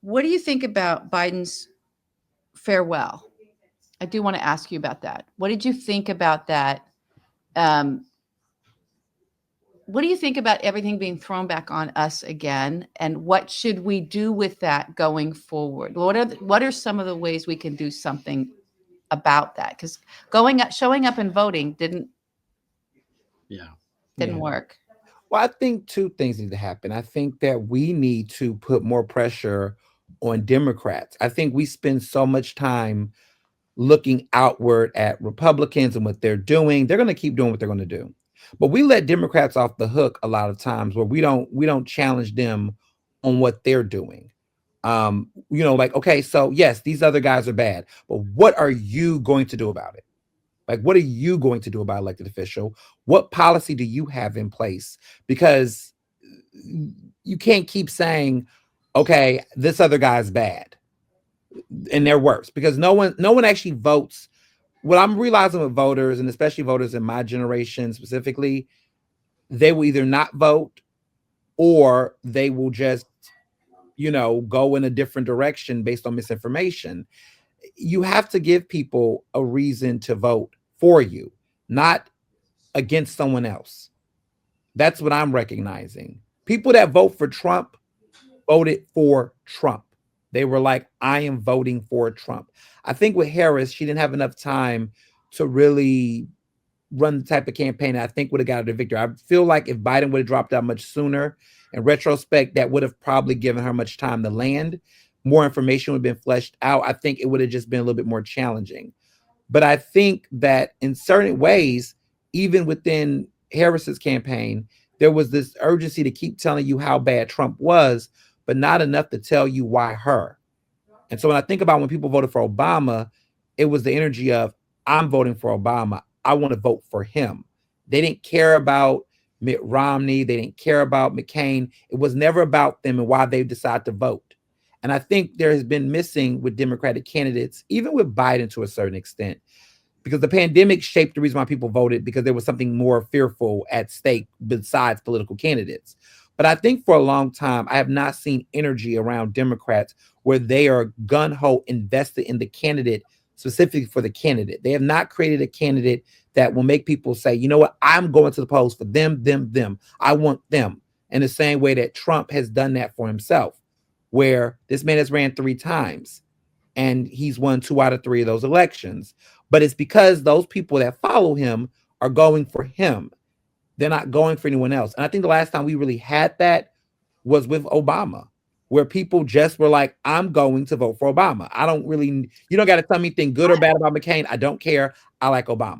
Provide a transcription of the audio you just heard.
What do you think about Biden's farewell? I do want to ask you about that. What did you think about that? Um, what do you think about everything being thrown back on us again? And what should we do with that going forward? What are some of the ways we can do something about that? Because showing up and voting Yeah. didn't Yeah. work. Well, I think two things need to happen. I think that we need to put more pressure on Democrats. I think we spend so much time looking outward at Republicans and what they're doing. They're going to keep doing what they're going to do. But we let Democrats off the hook a lot of times where we don't challenge them on what they're doing. Like, okay, so yes, these other guys are bad, but what are you going to do about it? Like, what are you going to do about elected official? What policy do you have in place? Because you can't keep saying, okay, this other guy's bad and they're worse, because no one actually votes. What I'm realizing with voters, and especially voters in my generation specifically, they will either not vote or they will just, go in a different direction based on misinformation. You have to give people a reason to vote for you, not against someone else. That's what I'm recognizing. People that vote for Trump voted for Trump. They were like, I am voting for Trump. I think with Harris, she didn't have enough time to really run the type of campaign that I think would have got her the victory. I feel like if Biden would have dropped out much sooner, in retrospect, that would have probably given her much time to land. More information would have been fleshed out. I think it would have just been a little bit more challenging. But I think that in certain ways, even within Harris's campaign, there was this urgency to keep telling you how bad Trump was, but not enough to tell you why her. And so when I think about when people voted for Obama, it was the energy of, I'm voting for Obama. I want to vote for him. They didn't care about Mitt Romney. They didn't care about McCain. It was never about them and why they decided to vote. And I think there has been missing with Democratic candidates, even with Biden to a certain extent, because the pandemic shaped the reason why people voted, because there was something more fearful at stake besides political candidates. But I think for a long time, I have not seen energy around Democrats where they are gun ho invested in the candidate specifically for the candidate. They have not created a candidate that will make people say, you know what, I'm going to the polls for them, them, them. I want them. In the same way that Trump has done that for himself, where this man has ran 3 times and he's won 2 out of 3 of those elections. But it's because those people that follow him are going for him. They're not going for anyone else. And I think the last time we really had that was with Obama, where people just were like, I'm going to vote for Obama. You don't got to tell me anything good or bad about McCain. I don't care. I like Obama.